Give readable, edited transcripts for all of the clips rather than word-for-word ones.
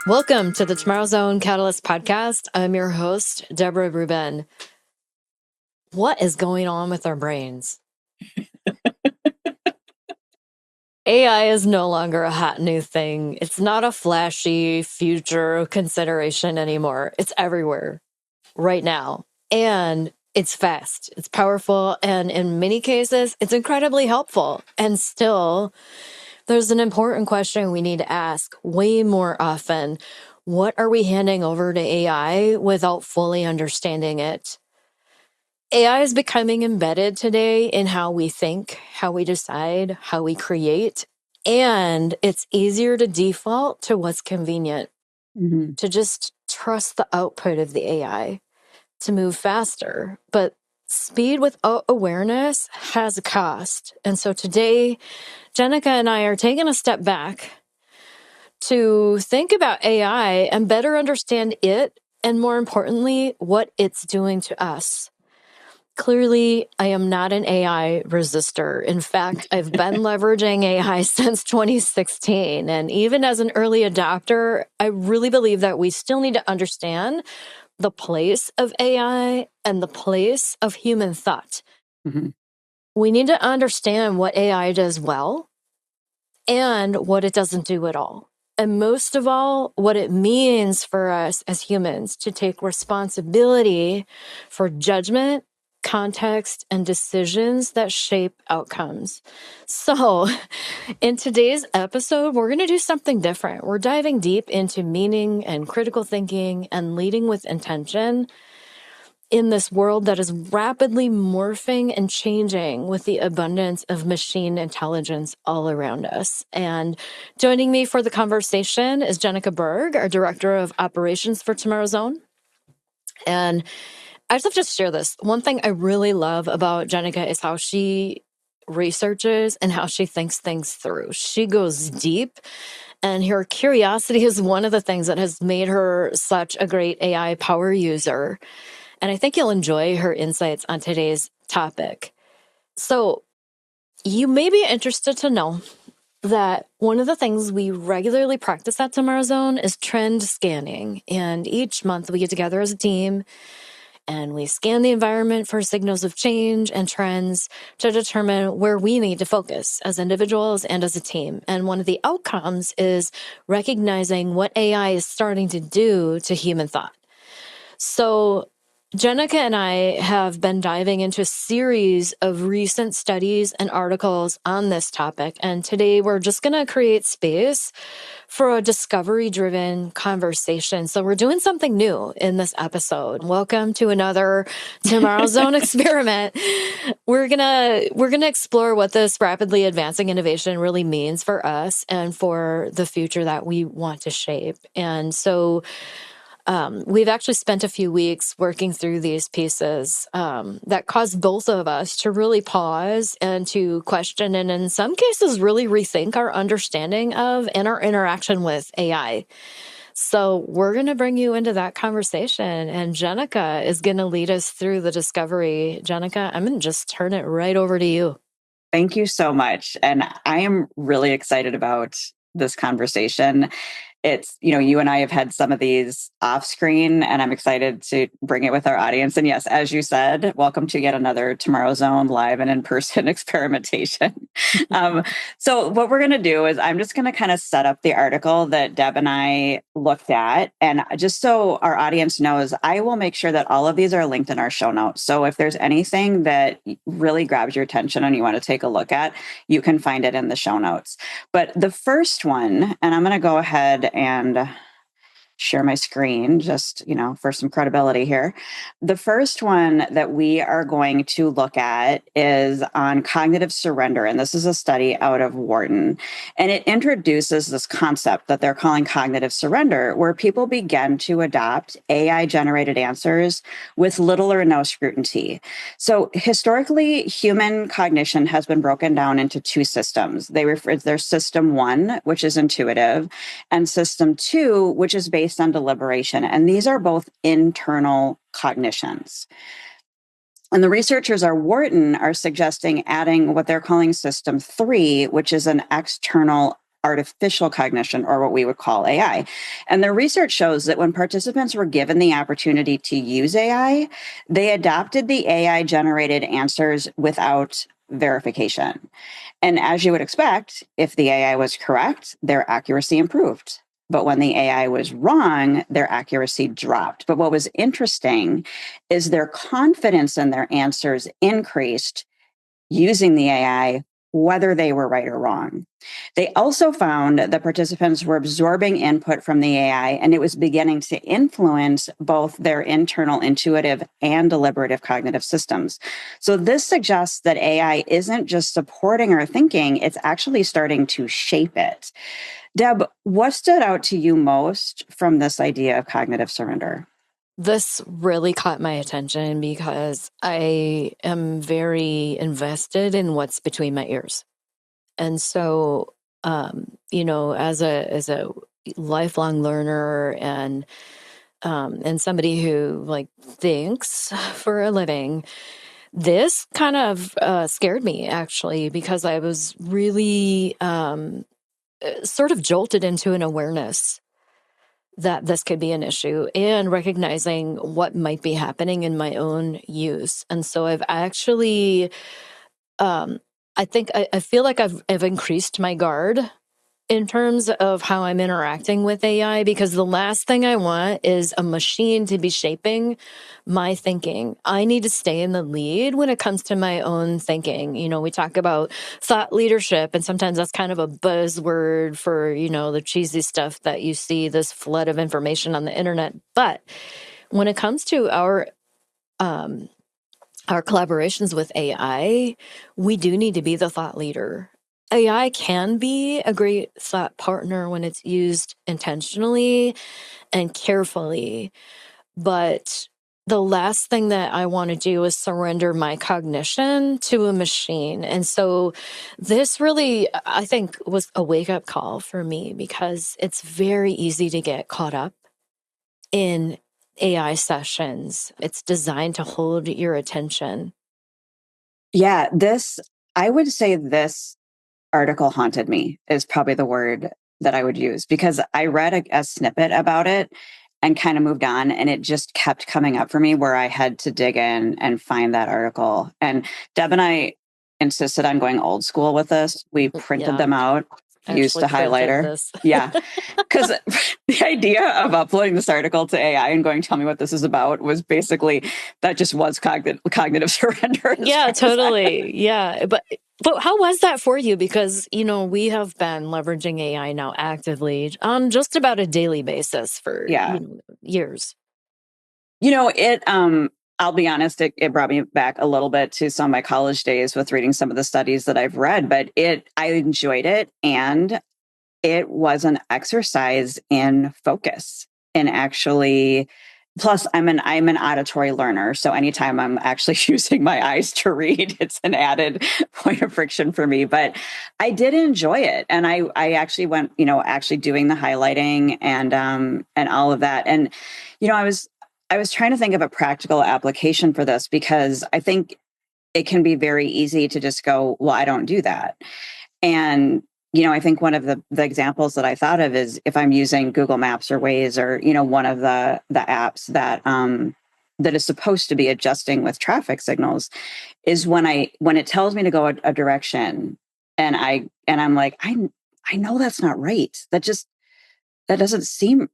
Welcome to the Tomorrow Zone Catalyst podcast. I'm your host, Deborah Rubin. What is going on with our brains? AI is no longer a hot new thing. It's not a flashy future consideration anymore. It's everywhere right now. And it's fast, it's powerful, and in many cases, it's incredibly helpful. And still, there's an important question we need to ask way more often. What are we handing over to AI without fully understanding it? AI is becoming embedded today in how we think, how we decide, how we create, and it's easier to default to what's convenient, to just trust the output of the AI, to move faster. But speed without awareness has a cost. And so today, Jenica and I are taking a step back to think about AI and better understand it, and more importantly, what it's doing to us. Clearly, I am not an AI resistor. In fact, I've been leveraging AI since 2016. And even as an early adopter, I really believe that we still need to understand the place of AI and the place of human thought. We need to understand what AI does well and what it doesn't do at all. And most of all, what it means for us as humans to take responsibility for judgment, context, and decisions that shape outcomes. So, in today's episode, we're going to do something different. We're diving deep into meaning and critical thinking and leading with intention in this world that is rapidly morphing and changing with the abundance of machine intelligence all around us. And joining me for the conversation is Jenica Berg, our Director of Operations for Tomorrow Zone. And I just have to share this. One thing I really love about Jenica is how she researches and how she thinks things through. She goes deep, and her curiosity is one of the things that has made her such a great AI power user. And I think you'll enjoy her insights on today's topic. So you may be interested to know that one of the things we regularly practice at Tomorrow Zone is trend scanning. And each month we get together as a team and we scan the environment for signals of change and trends to determine where we need to focus as individuals and as a team. And one of the outcomes is recognizing what AI is starting to do to human thought. So Jenica and I have been diving into a series of recent studies and articles on this topic. And today we're just going to create space for a discovery-driven conversation. So we're doing something new in this episode. Welcome to another Tomorrow Zone experiment. We're gonna explore what this rapidly advancing innovation really means for us and for the future that we want to shape. And so we've actually spent a few weeks working through these pieces that caused both of us to really pause and to question, and in some cases, really rethink our understanding of and our interaction with AI. So we're going to bring you into that conversation, and Jenica is going to lead us through the discovery. Jenica, I'm going to just turn it right over to you. Thank you so much. And I am really excited about this conversation. It's, you and I have had some of these off screen, and I'm excited to bring it with our audience. And yes, as you said, welcome to yet another Tomorrow Zone live and in-person experimentation. So what we're going to do is I'm just going to kind of set up the article that Deb and I looked at. And just so our audience knows, I will make sure that all of these are linked in our show notes. So if there's anything that really grabs your attention and you want to take a look at, you can find it in the show notes. But the first one, and I'm going to go ahead and share my screen just, for some credibility here. The first one that we are going to look at is on cognitive surrender. And this is a study out of Wharton. And it introduces this concept that they're calling cognitive surrender, where people begin to adopt AI-generated answers with little or no scrutiny. So historically, human cognition has been broken down into two systems. There's system one, which is intuitive, and system two, which is based on deliberation. And these are both internal cognitions. And the researchers at Wharton are suggesting adding what they're calling system three, which is an external artificial cognition, or what we would call AI. And the research shows that when participants were given the opportunity to use AI, they adopted the AI generated answers without verification. And as you would expect, if the AI was correct, their accuracy improved. But when the AI was wrong, their accuracy dropped. But what was interesting is their confidence in their answers increased using the AI, whether they were right or wrong. They also found that participants were absorbing input from the AI, and it was beginning to influence both their internal intuitive and deliberative cognitive systems. So this suggests that AI isn't just supporting our thinking, it's actually starting to shape it. Deb, what stood out to you most from this idea of cognitive surrender? This really caught my attention because I am very invested in what's between my ears. And so, as a lifelong learner and somebody who like thinks for a living, this kind of scared me actually because I was really sort of jolted into an awareness that this could be an issue and recognizing what might be happening in my own use. And so I've actually, I feel like I've increased my guard in terms of how I'm interacting with AI, because the last thing I want is a machine to be shaping my thinking. I need to stay in the lead when it comes to my own thinking. We talk about thought leadership, and sometimes that's kind of a buzzword for, the cheesy stuff that you see, this flood of information on the internet. But when it comes to our collaborations with AI, we do need to be the thought leader. AI can be a great thought partner when it's used intentionally and carefully, but the last thing that I want to do is surrender my cognition to a machine. And so this really, I think, was a wake up call for me because it's very easy to get caught up in AI sessions. It's designed to hold your attention. Yeah, I would say this article haunted me is probably the word that I would use, because I read a snippet about it and kind of moved on, and it just kept coming up for me where I had to dig in and find that article. And Deb and I insisted on going old school with this. We printed them out, used a highlighter. Yeah. Because the idea of uploading this article to AI and going, tell me what this is about, was basically, that just was cognitive surrender. Yeah, totally. Yeah. But how was that for you? Because, we have been leveraging AI now actively on just about a daily basis for years. I'll be honest, it brought me back a little bit to some of my college days with reading some of the studies that I've read, but I enjoyed it. And it was an exercise in focus and actually, plus I'm an auditory learner. So anytime I'm actually using my eyes to read, it's an added point of friction for me, but I did enjoy it. And I actually went, actually doing the highlighting and all of that. And, I was trying to think of a practical application for this, because I think it can be very easy to just go, well, I don't do that. And I think one of the examples that I thought of is if I'm using Google Maps or Waze or, one of the apps that is supposed to be adjusting with traffic signals, is when it tells me to go a direction and I'm like, I know that's not right. That doesn't seem,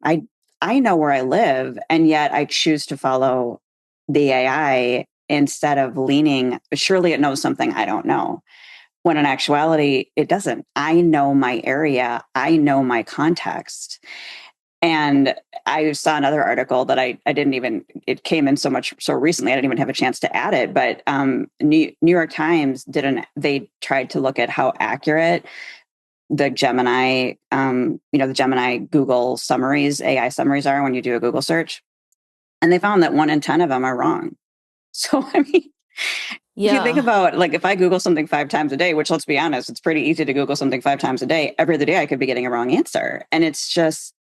I know where I live, and yet I choose to follow the AI instead of leaning, surely it knows something I don't know. When in actuality, it doesn't. I know my area. I know my context. And I saw another article that I didn't even, it came in so recently, I didn't even have a chance to add it. But New York Times they tried to look at how accurate the Gemini, the Gemini Google summaries, AI summaries are when you do a Google search. And they found that 1 in 10 of them are wrong. So, I mean, if you think about, like, if I Google something 5 times a day, which, let's be honest, it's pretty easy to Google something 5 times a day, every other day I could be getting a wrong answer. And it's just,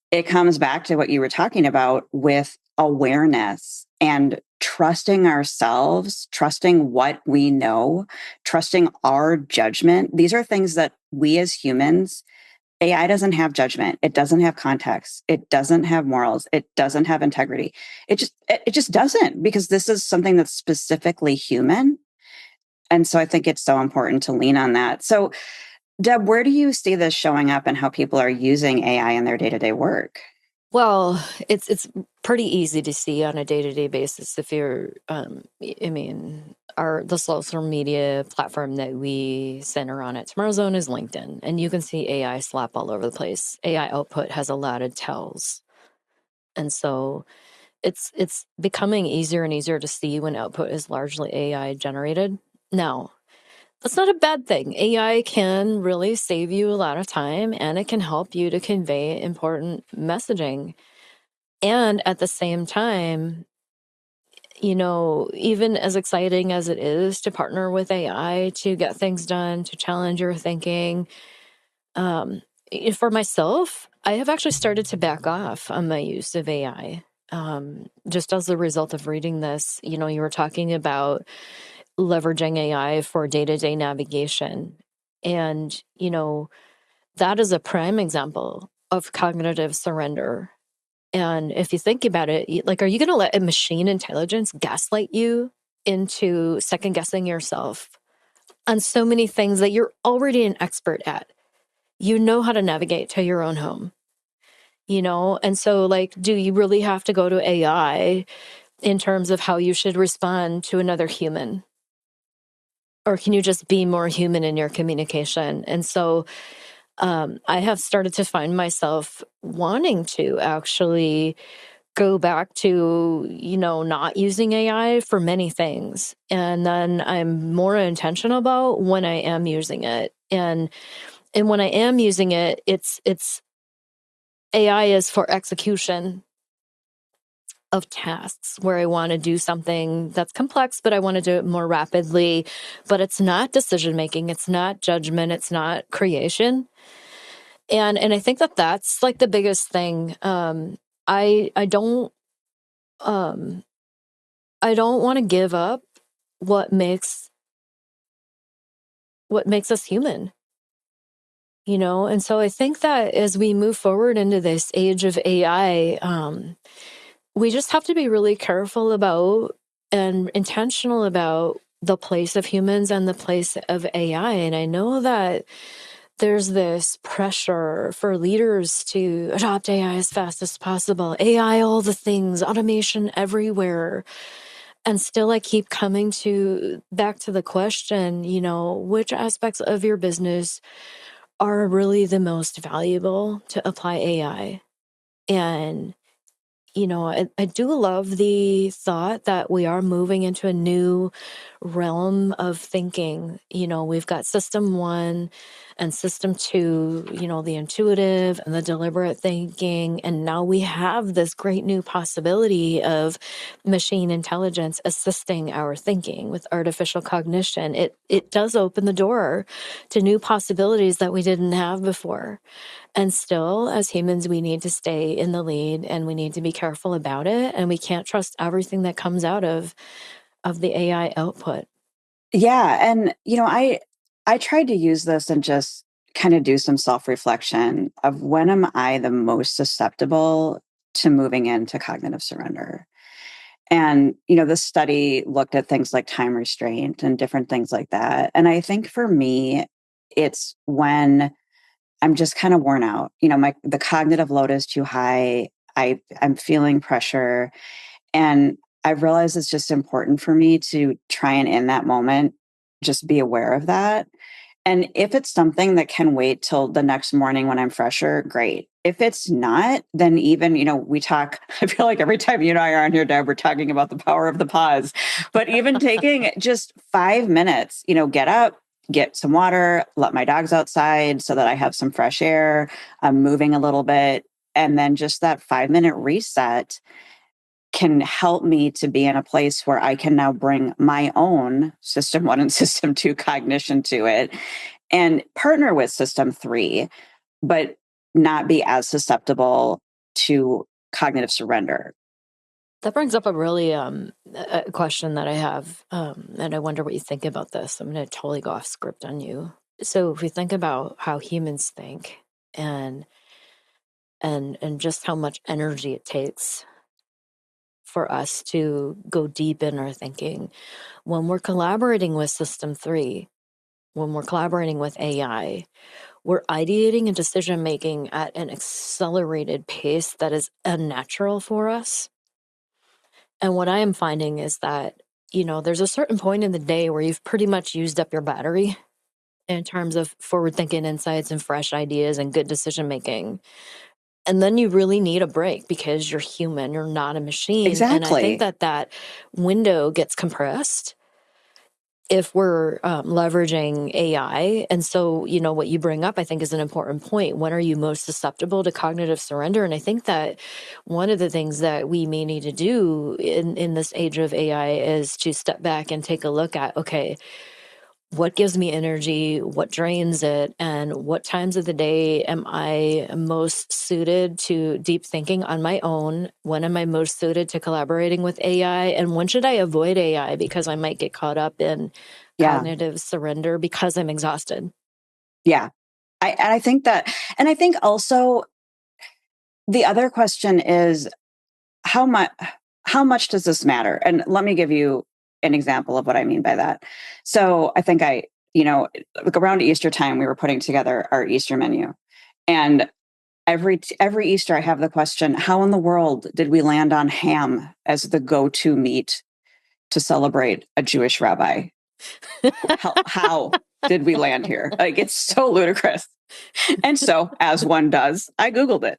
it comes back to what you were talking about with awareness and trusting ourselves, trusting what we know, trusting our judgment. These are things that we as humans AI doesn't have judgment. It doesn't have context. It doesn't have morals. It doesn't have integrity. It just doesn't, because this is something that's specifically human. And so I think it's so important to lean on that. So, Deb, where do you see this showing up and how people are using AI in their day-to-day work? Well, it's pretty easy to see on a day-to-day basis if you're, I mean, the social media platform that we center on at Tomorrow Zone is LinkedIn, and you can see AI slap all over the place. AI output has a lot of tells, and so it's becoming easier and easier to see when output is largely AI generated. Now, that's not a bad thing. AI can really save you a lot of time, and it can help you to convey important messaging. And at the same time, even as exciting as it is to partner with AI to get things done, to challenge your thinking, um, for myself, I have actually started to back off on my use of AI. Just as a result of reading this, you were talking about leveraging AI for day to day navigation. And, that is a prime example of cognitive surrender. And if you think about it, like, are you going to let a machine intelligence gaslight you into second guessing yourself on so many things that you're already an expert at? You know how to navigate to your own home, And so, like, do you really have to go to AI in terms of how you should respond to another human? Or can you just be more human in your communication? And so, I have started to find myself wanting to actually go back to, not using AI for many things. And then I'm more intentional about when I am using it. And when I am using it, it's AI is for execution of tasks where I want to do something that's complex, but I want to do it more rapidly. But it's not decision making, it's not judgment, it's not creation. And I think that that's like the biggest thing. I don't um I don't want to give up what makes us human, And so I think that as we move forward into this age of AI, we just have to be really careful about and intentional about the place of humans and the place of AI. And I know that there's this pressure for leaders to adopt AI as fast as possible. AI, all the things, automation everywhere. And still, I keep coming back to the question, which aspects of your business are really the most valuable to apply AI? And I do love the thought that we are moving into a new realm of thinking. We've got system one and system two, the intuitive and the deliberate thinking. And now we have this great new possibility of machine intelligence assisting our thinking with artificial cognition. It does open the door to new possibilities that we didn't have before. And still, as humans, we need to stay in the lead and we need to be careful about it. And we can't trust everything that comes out of the AI output. Yeah, and I tried to use this and just kind of do some self-reflection of when am I the most susceptible to moving into cognitive surrender. And this study looked at things like time restraint and different things like that. And I think for me, it's when I'm just kind of worn out. The cognitive load is too high. I'm feeling pressure. And I've realized it's just important for me to try and in that moment just be aware of that. And if it's something that can wait till the next morning when I'm fresher, great. If it's not, then even, we talk, I feel like every time you and I are on here, Deb, we're talking about the power of the pause. But even taking just 5 minutes, get up, get some water, let my dogs outside so that I have some fresh air, I'm moving a little bit. And then just that 5-minute reset can help me to be in a place where I can now bring my own system one and system two cognition to it and partner with system three, but not be as susceptible to cognitive surrender. That brings up a really a question that I have, and I wonder what you think about this. I'm going to totally go off script on you. So, if we think about how humans think, and just how much energy it takes for us to go deep in our thinking. When we're collaborating with System 3, when we're collaborating with AI, we're ideating and decision making at an accelerated pace that is unnatural for us. And what I am finding is that, there's a certain point in the day where you've pretty much used up your battery in terms of forward thinking insights and fresh ideas and good decision making. And then you really need a break because you're human, you're not a machine. And I think Exactly. that window gets compressed if we're leveraging AI. And so, what you bring up, I think, is an important point. When are you most susceptible to cognitive surrender? And I think that one of the things that we may need to do in this age of AI is to step back and take a look at, okay, what gives me energy, what drains it, and what times of the day am I most suited to deep thinking on my own? When am I most suited to collaborating with AI? And when should I avoid AI because I might get caught up in Yeah. cognitive surrender because I'm exhausted? Yeah. I think that, and I think also the other question is how much does this matter? And let me give you an example of what I mean by that. So I think like around Easter time, we were putting together our Easter menu, and every Easter I have the question, how in the world did we land on ham as the go-to meat to celebrate a Jewish rabbi? How did we land here? Like, it's so ludicrous. And so, as one does, I Googled it.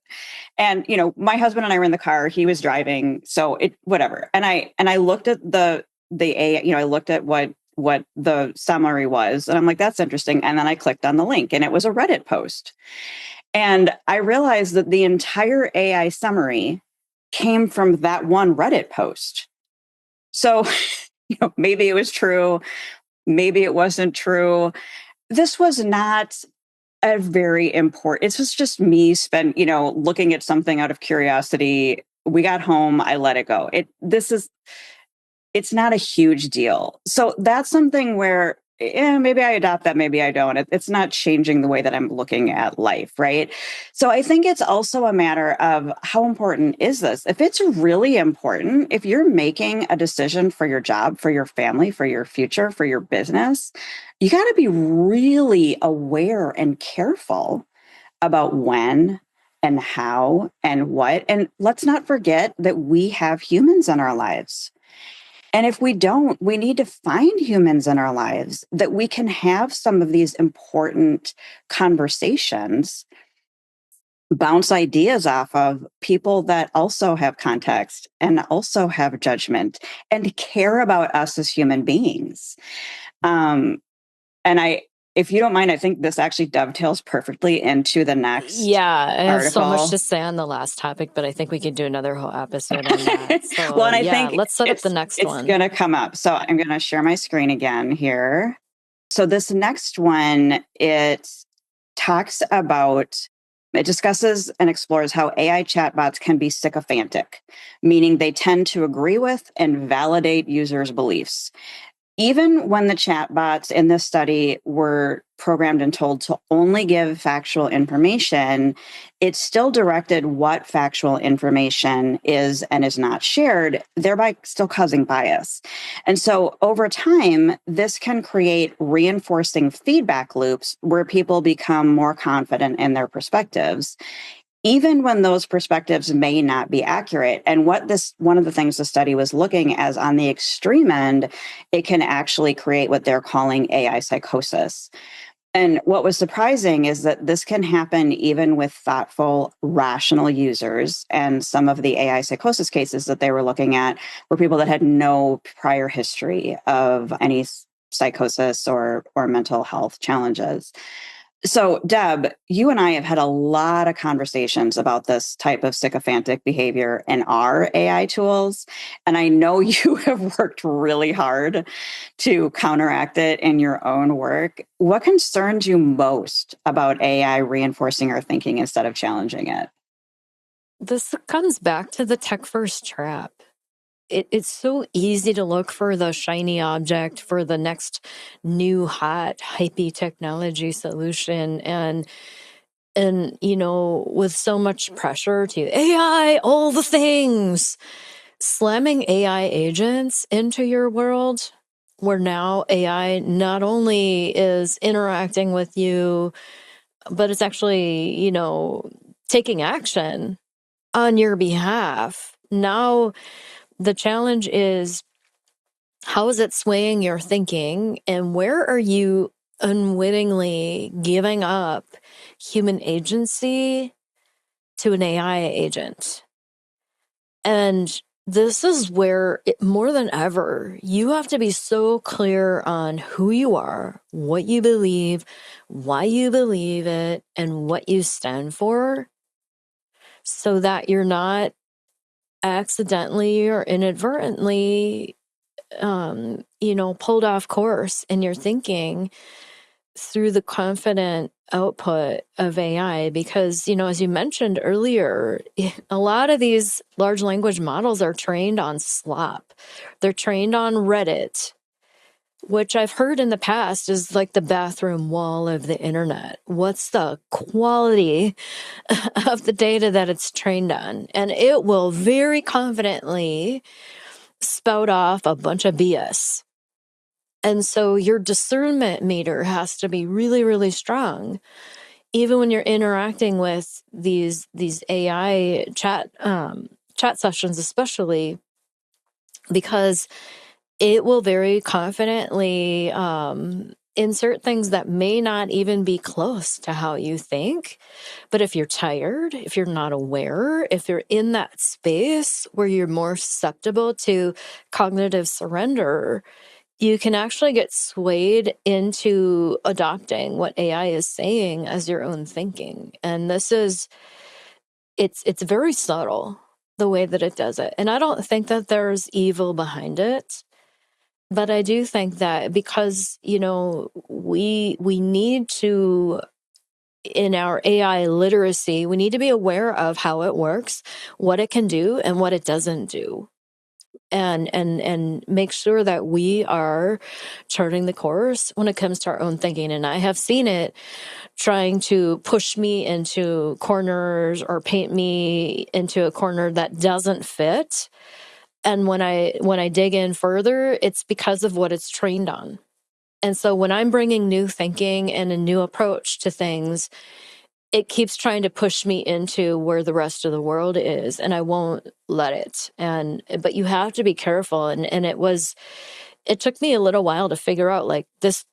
And, my husband and I were in the car, he was driving. So whatever. And I looked at I looked at what the summary was, and I'm like, that's interesting. And then I clicked on the link, and it was a Reddit post. And I realized that the entire AI summary came from that one Reddit post. So, maybe it was true, maybe it wasn't true. This was not a very important, it was just me looking at something out of curiosity. We got home, I let it go. It's not a huge deal. So that's something where maybe I adopt that, maybe I don't. It's not changing the way that I'm looking at life, right? So I think it's also a matter of how important is this? If it's really important, if you're making a decision for your job, for your family, for your future, for your business, you got to be really aware and careful about when and how and what. And let's not forget that we have humans in our lives. And if we don't, we need to find humans in our lives that we can have some of these important conversations, bounce ideas off of people that also have context and also have judgment and care about us as human beings. And if you don't mind, I think this actually dovetails perfectly into the next Yeah, I have so much article. to say on the last topic, but I think we could do another whole episode on that. So, Well, and I think let's set up the next it's one. going to come up. So I'm going to share my screen again here. So this next one, it discusses and explores how AI chatbots can be sycophantic, meaning they tend to agree with and validate users' beliefs. Even when the chatbots in this study were programmed and told to only give factual information, it still directed what factual information is and is not shared, thereby still causing bias. And so over time, this can create reinforcing feedback loops where people become more confident in their perspectives, even when those perspectives may not be accurate. And one of the things the study was looking as on the extreme end, it can actually create what they're calling AI psychosis. And what was surprising is that this can happen even with thoughtful, rational users. And some of the AI psychosis cases that they were looking at were people that had no prior history of any psychosis or mental health challenges. So, Deb, you and I have had a lot of conversations about this type of sycophantic behavior in our AI tools. And I know you have worked really hard to counteract it in your own work. What concerns you most about AI reinforcing our thinking instead of challenging it? This comes back to the tech first trap. It's so easy to look for the shiny object, for the next new hot hypey technology solution, and And, with so much pressure to AI, all the things, slamming AI agents into your world, where now AI not only is interacting with you, but it's actually, taking action on your behalf. Now, the challenge is, how is it swaying your thinking, and where are you unwittingly giving up human agency to an AI agent? And this is where, more than ever, you have to be so clear on who you are, what you believe, why you believe it, and what you stand for, so that you're not accidentally or inadvertently, pulled off course in your thinking through the confident output of AI. Because, as you mentioned earlier, a lot of these large language models are trained on slop. They're trained on Reddit, which I've heard in the past is like the bathroom wall of the internet. What's the quality of the data that it's trained on? And it will very confidently spout off a bunch of BS. And so your discernment meter has to be really, really strong, even when you're interacting with these AI chat sessions, especially because it will very confidently insert things that may not even be close to how you think. But if you're tired, if you're not aware, if you're in that space where you're more susceptible to cognitive surrender, you can actually get swayed into adopting what AI is saying as your own thinking. And it's very subtle, the way that it does it. And I don't think that there's evil behind it. But I do think that because, we need to, in our AI literacy, we need to be aware of how it works, what it can do, and what it doesn't do. And make sure that we are charting the course when it comes to our own thinking. And I have seen it trying to push me into corners or paint me into a corner that doesn't fit. And when I dig in further, it's because of what it's trained on. And so when I'm bringing new thinking and a new approach to things, it keeps trying to push me into where the rest of the world is, and I won't let it. But you have to be careful. And it took me a little while to figure out, like, this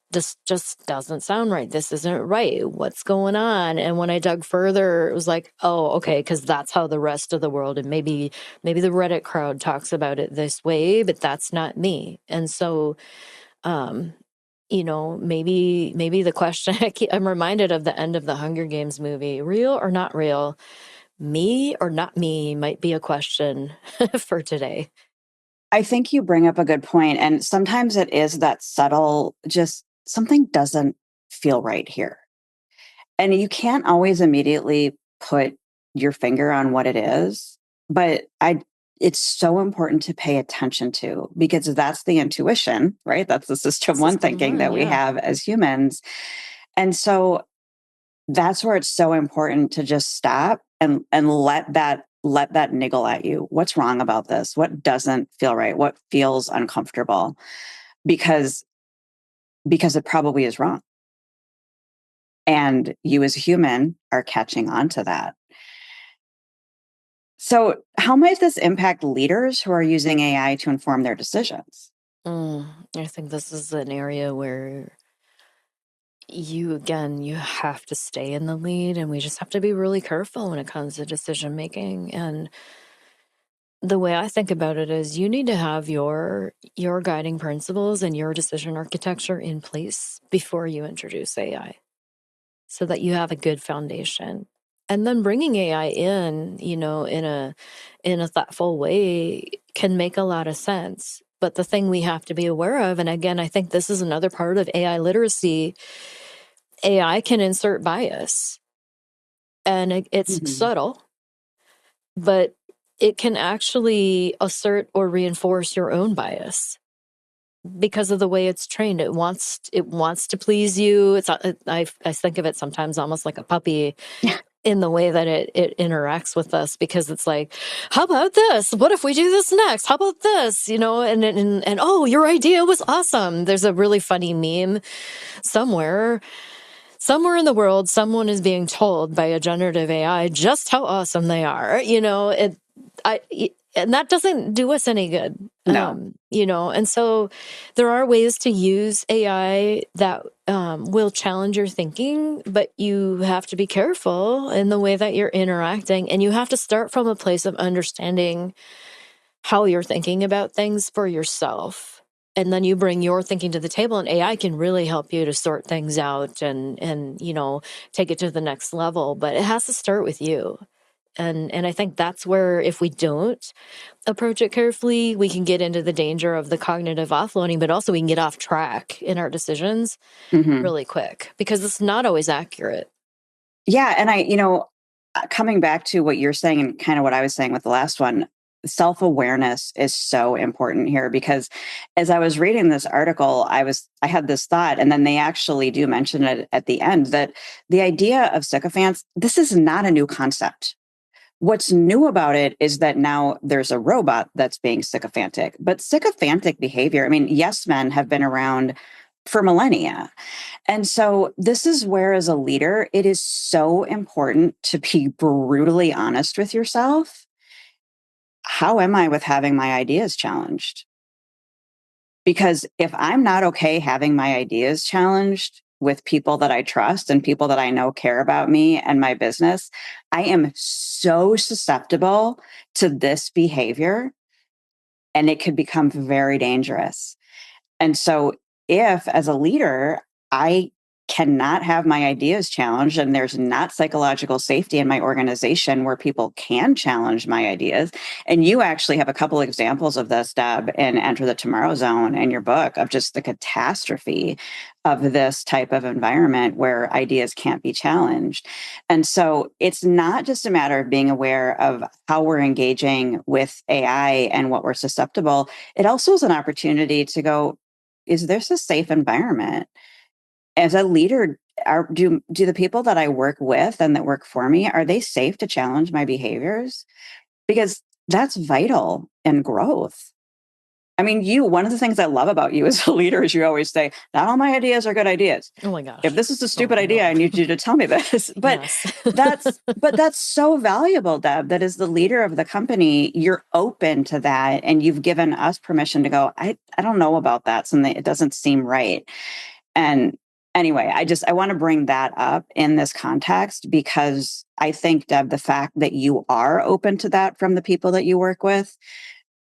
just doesn't sound right. This isn't right. What's going on? And when I dug further, it was like, oh, okay, because that's how the rest of the world, and maybe the Reddit crowd talks about it this way, but that's not me. And so, um, maybe the question, I'm reminded of the end of the Hunger Games movie, real or not real, me or not me, might be a question for today. I think you bring up a good point, and sometimes it is that subtle, just something doesn't feel right here. And you can't always immediately put your finger on what it is, but it's so important to pay attention to, because that's the intuition, right? That's the system one thinking that we Yeah. have as humans. And so that's where it's so important to just stop and let that niggle at you. What's wrong about this? What doesn't feel right? What feels uncomfortable? Because it probably is wrong. And you as a human are catching on to that. So, how might this impact leaders who are using AI to inform their decisions? I think this is an area where you have to stay in the lead, and we just have to be really careful when it comes to decision making. And the way I think about it is, you need to have your guiding principles and your decision architecture in place before you introduce AI, so that you have a good foundation. And then bringing AI in, in a thoughtful way, can make a lot of sense. But the thing we have to be aware of, and again, I think this is another part of AI literacy, AI can insert bias, and it's Mhm. subtle, but it can actually assert or reinforce your own bias. because of the way it's trained. It wants to please you. I think of it sometimes almost like a puppy in the way that it interacts with us, because it's like, how about this? What if we do this next? How about this? And oh, your idea was awesome. There's a really funny meme somewhere in the world, someone is being told by a generative AI just how awesome they are. And that doesn't do us any good. No. And so there are ways to use AI that will challenge your thinking, but you have to be careful in the way that you're interacting, and you have to start from a place of understanding how you're thinking about things for yourself. And then you bring your thinking to the table, and AI can really help you to sort things out and take it to the next level. But it has to start with you. And I think that's where, if we don't approach it carefully, we can get into the danger of the cognitive offloading, but also we can get off track in our decisions really quick, because it's not always accurate. Yeah. And coming back to what you're saying and kind of what I was saying with the last one, self-awareness is so important here, because as I was reading this article, I had this thought, and then they actually do mention it at the end, that the idea of sycophants, this is not a new concept. What's new about it is that now there's a robot that's being sycophantic. But sycophantic behavior, I mean, yes men have been around for millennia. And so this is where, as a leader, it is so important to be brutally honest with yourself. How am I with having my ideas challenged? Because if I'm not okay having my ideas challenged with people that I trust and people that I know care about me and my business, I am so susceptible to this behavior, and it could become very dangerous. And so if, as a leader, I cannot have my ideas challenged, and there's not psychological safety in my organization where people can challenge my ideas. And you actually have a couple examples of this, Deb, in Enter the Tomorrow Zone in your book, of just the catastrophe of this type of environment where ideas can't be challenged. And so it's not just a matter of being aware of how we're engaging with AI and what we're susceptible. It also is an opportunity to go, is this a safe environment? As a leader, do the people that I work with and that work for me, are they safe to challenge my behaviors? Because that's vital in growth. I mean, one of the things I love about you as a leader is you always say, not all my ideas are good ideas. Oh my gosh. If this is a stupid idea, I need you to tell me this. But yes. that's so valuable, Deb, that as the leader of the company, you're open to that. And you've given us permission to go, I don't know about that. Something, it doesn't seem right. And anyway, I want to bring that up in this context, because I think, Deb, the fact that you are open to that from the people that you work with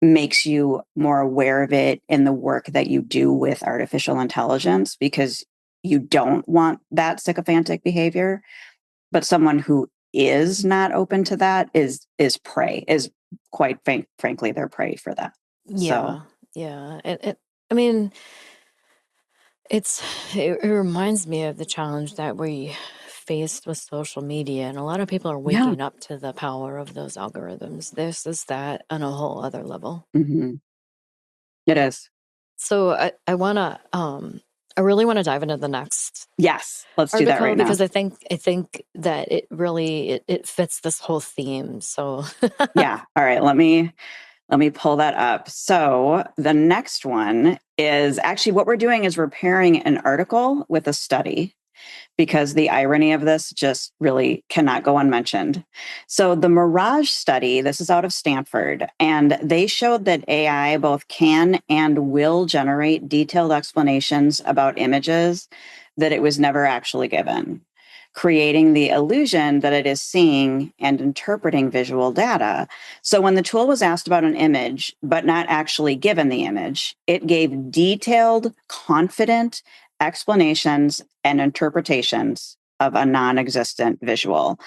makes you more aware of it in the work that you do with artificial intelligence, because you don't want that sycophantic behavior. But someone who is not open to that is prey, is quite frankly, they're prey for that. Yeah. Yeah. I mean, it reminds me of the challenge that we faced with social media, and a lot of people are waking up to the power of those algorithms. This is that on a whole other level. Mm-hmm. It is. So I really want to dive into the next. Yes, let's do that right now. Because I think that it really it fits this whole theme. So yeah. All right. Let me pull that up. So the next one is actually, what we're doing is we're pairing an article with a study, because the irony of this just really cannot go unmentioned. So the Mirage study, this is out of Stanford, and they showed that AI both can and will generate detailed explanations about images that it was never actually given, creating the illusion that it is seeing and interpreting visual data. So when the tool was asked about an image, but not actually given the image, it gave detailed, confident explanations and interpretations of a non-existent visual.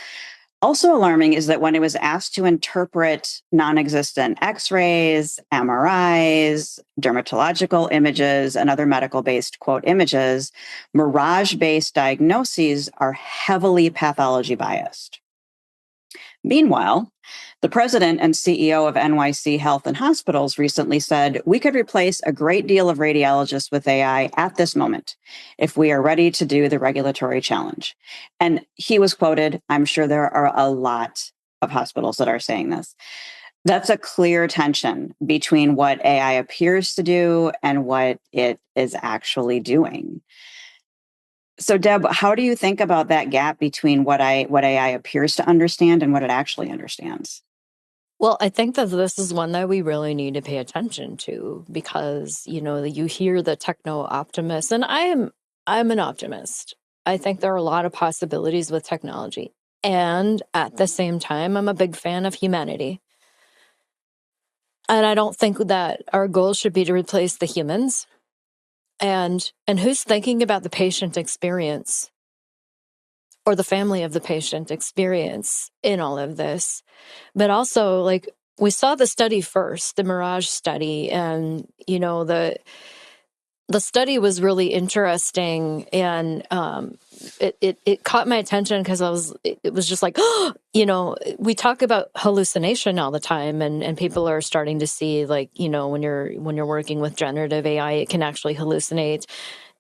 Also alarming is that when it was asked to interpret non-existent X-rays, MRIs, dermatological images, and other medical-based, quote, images, Mirage-based diagnoses are heavily pathology biased. Meanwhile, the president and CEO of NYC Health and Hospitals recently said we could replace a great deal of radiologists with AI at this moment if we are ready to do the regulatory challenge. And he was quoted, I'm sure there are a lot of hospitals that are saying this. That's a clear tension between what AI appears to do and what it is actually doing. So, Deb, how do you think about that gap between what AI appears to understand and what it actually understands? Well, I think that this is one that we really need to pay attention to because, you hear the techno optimist, and I'm an optimist. I think there are a lot of possibilities with technology. And at the same time, I'm a big fan of humanity. And I don't think that our goal should be to replace the humans. And who's thinking about the patient experience or the family of the patient experience in all of this? But also, like, we saw the study first, the Mirage study, and the study was really interesting, and it caught my attention because it was just like, we talk about hallucination all the time, and people are starting to see, like, when you're working with generative AI, it can actually hallucinate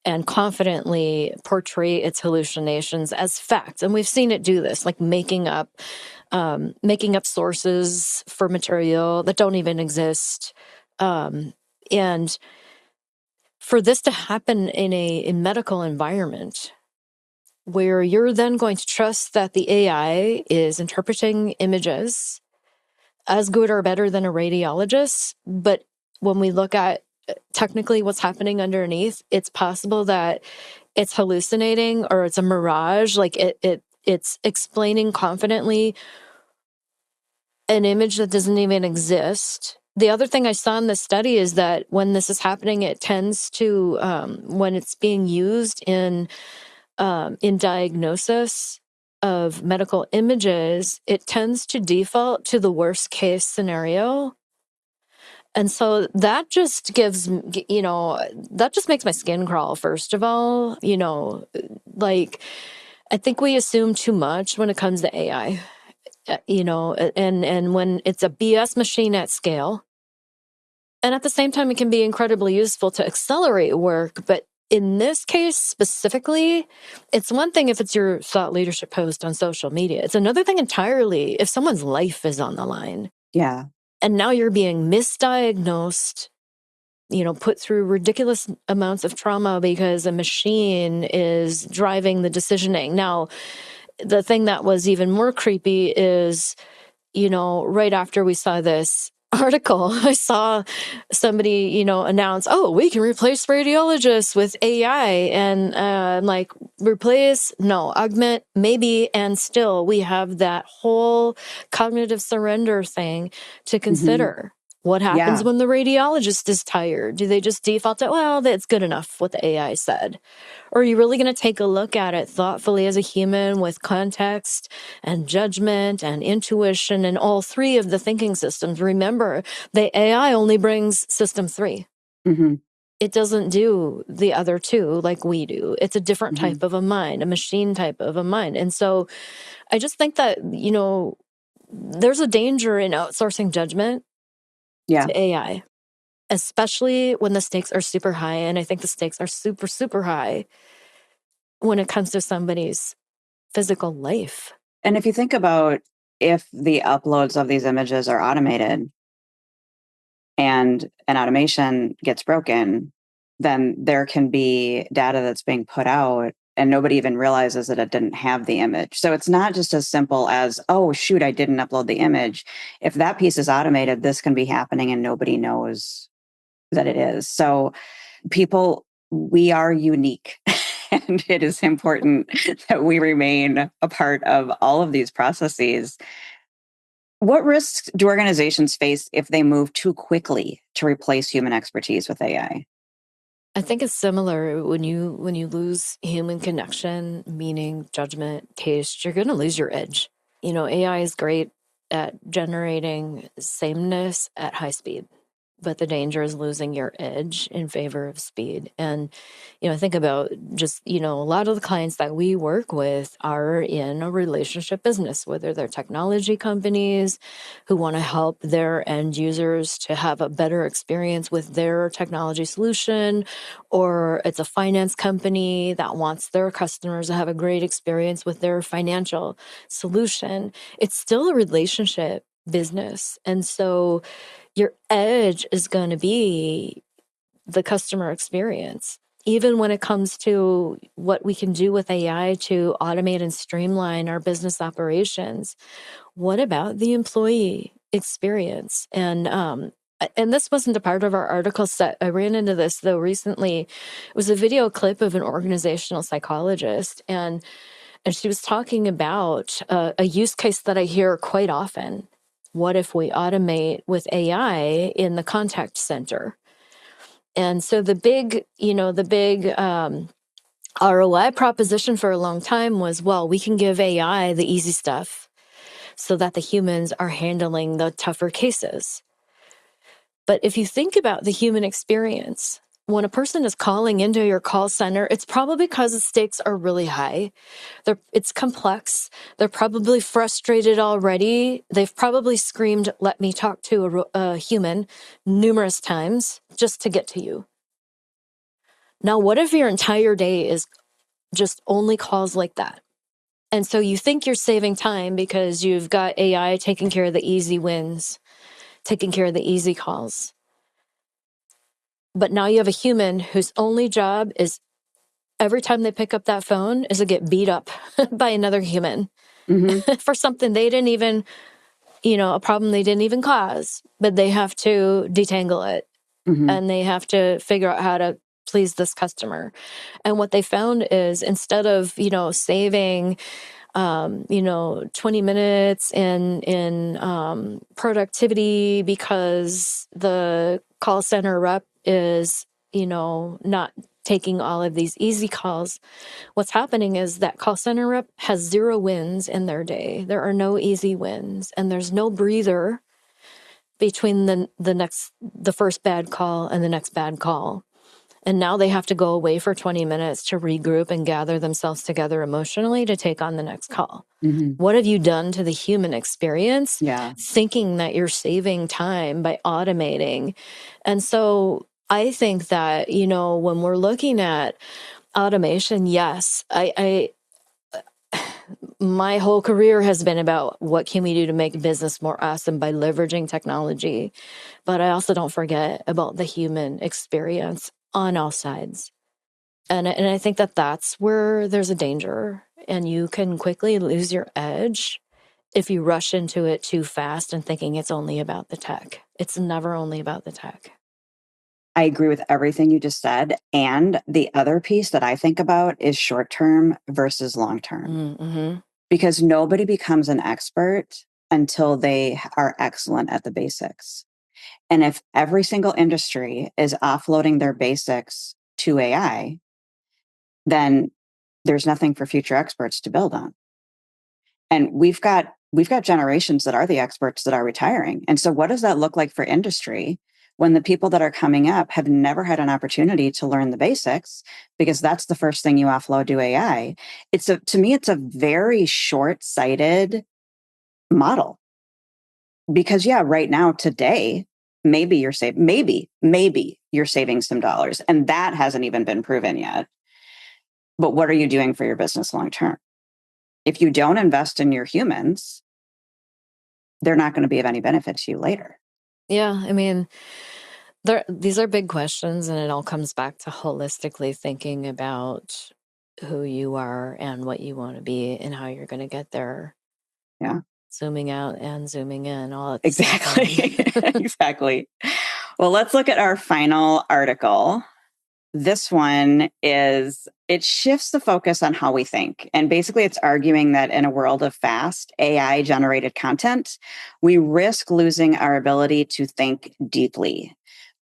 and confidently portray its hallucinations as facts. And we've seen it do this, like making up sources for material that don't even exist. And for this to happen in a medical environment where you're then going to trust that the AI is interpreting images as good or better than a radiologist, but when we look at technically what's happening underneath, it's possible that it's hallucinating or it's a mirage, like it's explaining confidently an image that doesn't even exist. The other thing I saw in this study is that when this is happening, it tends to, when it's being used in diagnosis of medical images, it tends to default to the worst case scenario. And so that just that just makes my skin crawl, first of all. Like, I think we assume too much when it comes to AI. And when it's a BS machine at scale, and at the same time, it can be incredibly useful to accelerate work. But in this case specifically, it's one thing if it's your thought leadership post on social media. It's another thing entirely if someone's life is on the line. Yeah. And now you're being misdiagnosed, put through ridiculous amounts of trauma because a machine is driving the decisioning. Now, the thing that was even more creepy is, right after we saw this article, I saw somebody, announce, oh, we can replace radiologists with AI. And I'm like, replace? No, augment, maybe. And still, we have that whole cognitive surrender thing to consider. What happens when the radiologist is tired? Do they just default to, well, that's good enough, what the AI said? Or are you really going to take a look at it thoughtfully as a human with context and judgment and intuition and all three of the thinking systems? Remember, the AI only brings system 3. Mm-hmm. It doesn't do the other 2 like we do. It's a different type of a mind, a machine type of a mind. And so I just think that, there's a danger in outsourcing judgment to AI, especially when the stakes are super high. And I think the stakes are super, super high when it comes to somebody's physical life. And if you think about if the uploads of these images are automated and an automation gets broken, then there can be data that's being put out and nobody even realizes that it didn't have the image. So it's not just as simple as, oh, shoot, I didn't upload the image. If that piece is automated, this can be happening and nobody knows that it is. So people, we are unique. And it is important that we remain a part of all of these processes. What risks do organizations face if they move too quickly to replace human expertise with AI? I think it's similar when you lose human connection, meaning judgment, taste, you're going to lose your edge. AI is great at generating sameness at high speed. but the danger is losing your edge in favor of speed. And, think about just, a lot of the clients that we work with are in a relationship business, whether they're technology companies who want to help their end users to have a better experience with their technology solution, or it's a finance company that wants their customers to have a great experience with their financial solution. It's still a relationship business. And so your edge is going to be the customer experience. Even when it comes to what we can do with AI to automate and streamline our business operations, what about the employee experience? And this wasn't a part of our article set. I ran into this though recently. It was a video clip of an organizational psychologist, and she was talking about a use case that I hear quite often. What if we automate with AI in the contact center? And so the big ROI proposition for a long time was, well, we can give AI the easy stuff so that the humans are handling the tougher cases. But if you think about the human experience, when a person is calling into your call center, it's probably because the stakes are really high. It's complex. They're probably frustrated already. They've probably screamed, "Let me talk to a human," numerous times just to get to you. Now, what if your entire day is just only calls like that? And so you think you're saving time because you've got AI taking care of the easy wins, taking care of the easy calls. But now you have a human whose only job is every time they pick up that phone is to get beat up by another human for something they didn't even, a problem they didn't even cause, but they have to detangle it and they have to figure out how to please this customer. And what they found is instead of, saving 20 minutes in productivity because the call center rep is, not taking all of these easy calls. What's happening is that call center rep has 0 wins in their day. There are no easy wins, and there's no breather between the first bad call and the next bad call. And now they have to go away for 20 minutes to regroup and gather themselves together emotionally to take on the next call. What have you done to the human experience? Thinking that you're saving time by automating. And so I think that, when we're looking at automation, yes, my whole career has been about what can we do to make business more awesome by leveraging technology. But I also don't forget about the human experience on all sides. And I think that that's where there's a danger, and you can quickly lose your edge if you rush into it too fast and thinking it's only about the tech. It's never only about the tech. I agree with everything you just said. And the other piece that I think about is short-term versus long-term. Because nobody becomes an expert until they are excellent at the basics. And if every single industry is offloading their basics to AI, then there's nothing for future experts to build on. And we've got generations that are the experts that are retiring. And so what does that look like for industry when the people that are coming up have never had an opportunity to learn the basics, because that's the first thing you offload to AI? To me, it's a very short-sighted model. Because right now, today, maybe you're saving some dollars, and that hasn't even been proven yet. But what are you doing for your business long term? If you don't invest in your humans, they're not going to be of any benefit to you later. Yeah, I mean, these are big questions, and it all comes back to holistically thinking about who you are and what you want to be and how you're going to get there. Yeah. Zooming out and zooming in all at the Exactly. same time. Exactly. Well, let's look at our final article. This one it shifts the focus on how we think. And basically, it's arguing that in a world of fast AI generated content, we risk losing our ability to think deeply.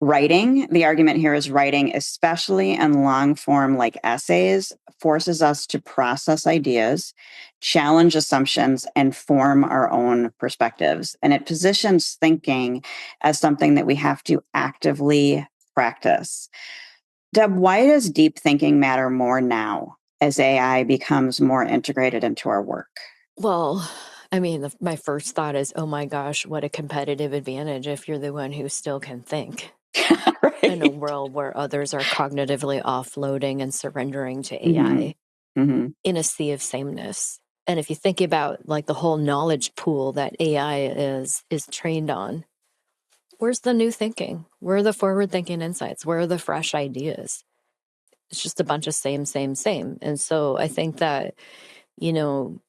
Writing, the argument here is writing, especially in long form like essays, forces us to process ideas, challenge assumptions, and form our own perspectives. And it positions thinking as something that we have to actively practice. Deb, why does deep thinking matter more now as AI becomes more integrated into our work? Well, I mean, my first thought is, oh my gosh, what a competitive advantage if you're the one who still can think in a Right. world where others are cognitively offloading and surrendering to hmm AI hmm in a sea of sameness. And if you think about like the whole knowledge pool that AI is trained on, where's the new thinking? Where are the forward thinking insights? Where are the fresh ideas? It's just a bunch of same, same, same. And so I think that, you know,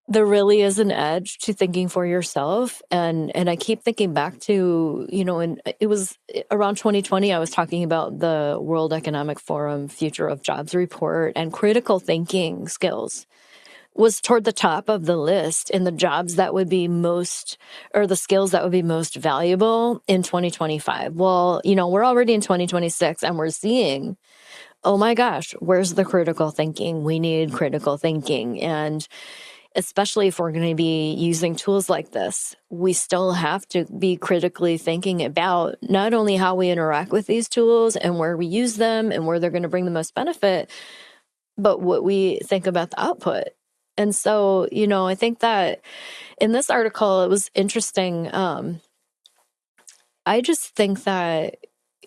there really is an edge to thinking for yourself. And I keep thinking back to, and it was around 2020, I was talking about the World Economic Forum Future of Jobs report, and critical thinking skills was toward the top of the list in the jobs that would be most, or the skills that would be most valuable in 2025. Well, we're already in 2026 and we're seeing, oh my gosh, where's the critical thinking? We need critical thinking. And especially if we're going to be using tools like this, we still have to be critically thinking about not only how we interact with these tools and where we use them and where they're going to bring the most benefit, but what we think about the output. And so, I think that in this article, it was interesting. I just think that,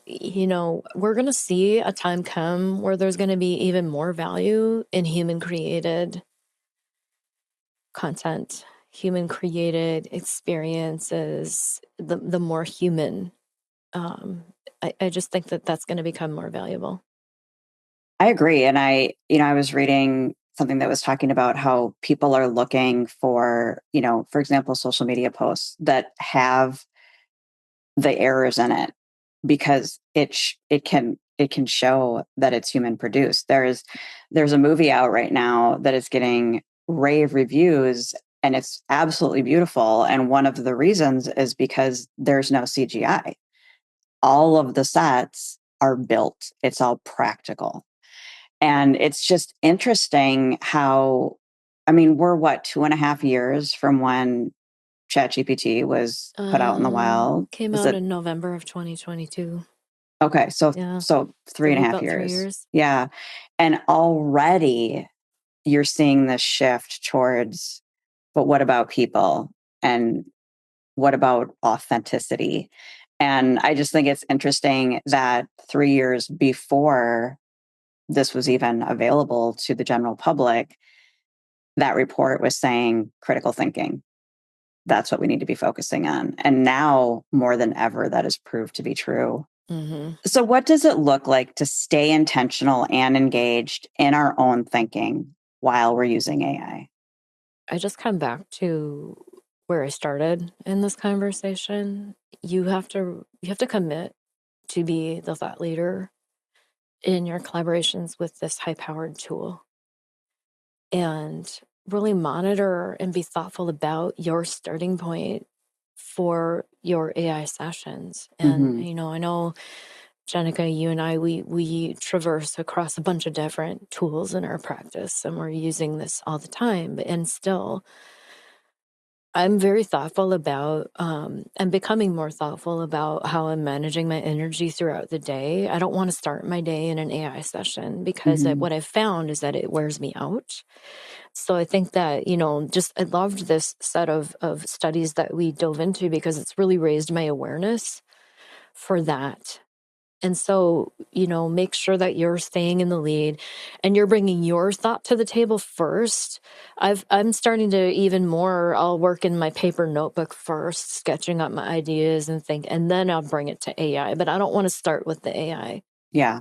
we're going to see a time come where there's going to be even more value in human created content, human created experiences, the more human. Um, I just think that that's going to become more valuable. I agree. And I was reading something that was talking about how people are looking for, for example, social media posts that have the errors in it because it can show that it's human produced. There's a movie out right now that is getting rave reviews and it's absolutely beautiful. And one of the reasons is because there's no CGI. All of the sets are built. It's all practical. And it's just interesting how, I mean, we're what, 2.5 years from when ChatGPT was put out in the wild? Came Was out it in November of 2022. okay? So Yeah, three and a half about 3 years. years. Yeah. And already you're seeing this shift towards, but what about people? And what about authenticity? And I just think it's interesting that 3 years before this was even available to the general public, that report was saying critical thinking. That's what we need to be focusing on. And now more than ever, that has proved to be true. Mm-hmm. So, what does it look like to stay intentional and engaged in our own thinking while we're using AI? I just come back to where I started in this conversation. You have to commit to be the thought leader in your collaborations with this high powered tool, and really monitor and be thoughtful about your starting point for your AI sessions. And hmm I know, Jenica, you and I, we traverse across a bunch of different tools in our practice, and we're using this all the time. And still, I'm very thoughtful about, I'm becoming more thoughtful about how I'm managing my energy throughout the day. I don't want to start my day in an AI session because hmm what I've found is that it wears me out. So I think that, just I loved this set of studies that we dove into because it's really raised my awareness for that. And so, make sure that you're staying in the lead and you're bringing your thought to the table first. I'm starting to even more, I'll work in my paper notebook first, sketching up my ideas and then I'll bring it to AI, but I don't want to start with the AI. Yeah.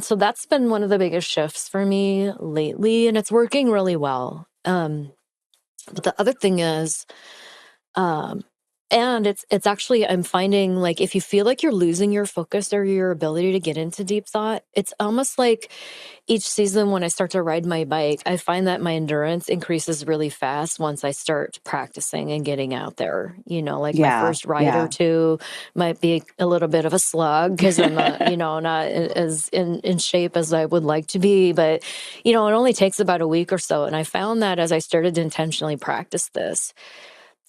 So that's been one of the biggest shifts for me lately, and it's working really well. But the other thing is, um, And it's actually, I'm finding, like, if you feel like you're losing your focus or your ability to get into deep thought, it's almost like each season when I start to ride my bike, I find that my endurance increases really fast once I start practicing and getting out there. Like my Yeah. first ride or Yeah. two might be a little bit of a slug because I'm not, not as in shape as I would like to be. But, it only takes about a week or so. And I found that as I started to intentionally practice this,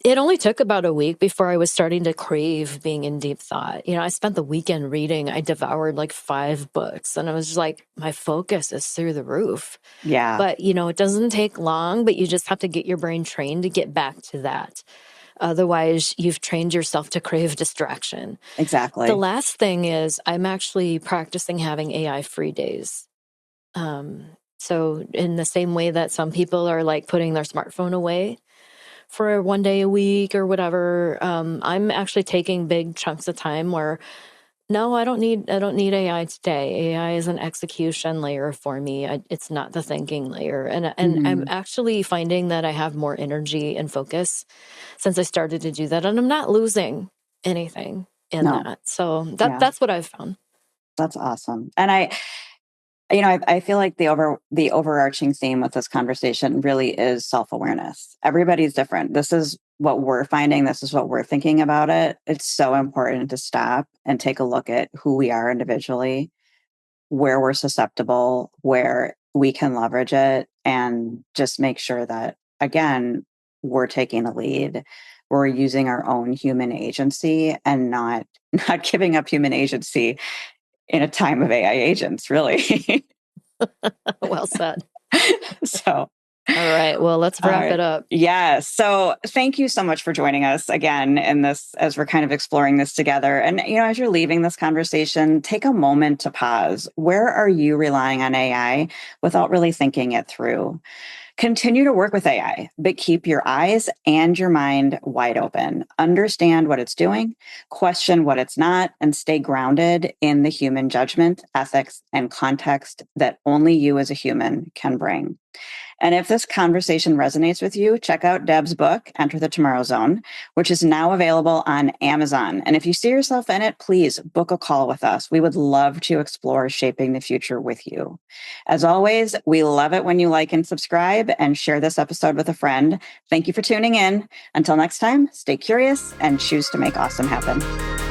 it only took about a week before I was starting to crave being in deep thought. I spent the weekend reading. I devoured like 5 books, and I was just like, my focus is through the roof. Yeah. But, it doesn't take long, but you just have to get your brain trained to get back to that. Otherwise, you've trained yourself to crave distraction. Exactly. The last thing is I'm actually practicing having AI free days. So in the same way that some people are like putting their smartphone away for 1 day a week or whatever, I'm actually taking big chunks of time where no, I don't need AI today. AI is an execution layer for me. It's not the thinking layer. And I'm Mhm. actually finding that I have more energy and focus since I started to do that, and I'm not losing anything in No. that. So Yeah. that's what I've found. That's awesome. And I feel like the overarching theme with this conversation really is self-awareness. Everybody's different. This is what we're finding. This is what we're thinking about it. It's so important to stop and take a look at who we are individually, where we're susceptible, where we can leverage it, and just make sure that, again, we're taking the lead. We're using our own human agency and not not giving up human agency in a time of AI agents, really. Well said. So, All right. Well, let's all wrap right. it up. Yeah. So thank you so much for joining us again in this as we're kind of exploring this together. And, as you're leaving this conversation, take a moment to pause. Where are you relying on AI without really thinking it through? Continue to work with AI, but keep your eyes and your mind wide open. Understand what it's doing, question what it's not, and stay grounded in the human judgment, ethics, and context that only you as a human can bring. And if this conversation resonates with you, check out Deb's book, Enter the Tomorrow Zone, which is now available on Amazon. And if you see yourself in it, please book a call with us. We would love to explore shaping the future with you. As always, we love it when you like and subscribe and share this episode with a friend. Thank you for tuning in. Until next time, stay curious and choose to make awesome happen.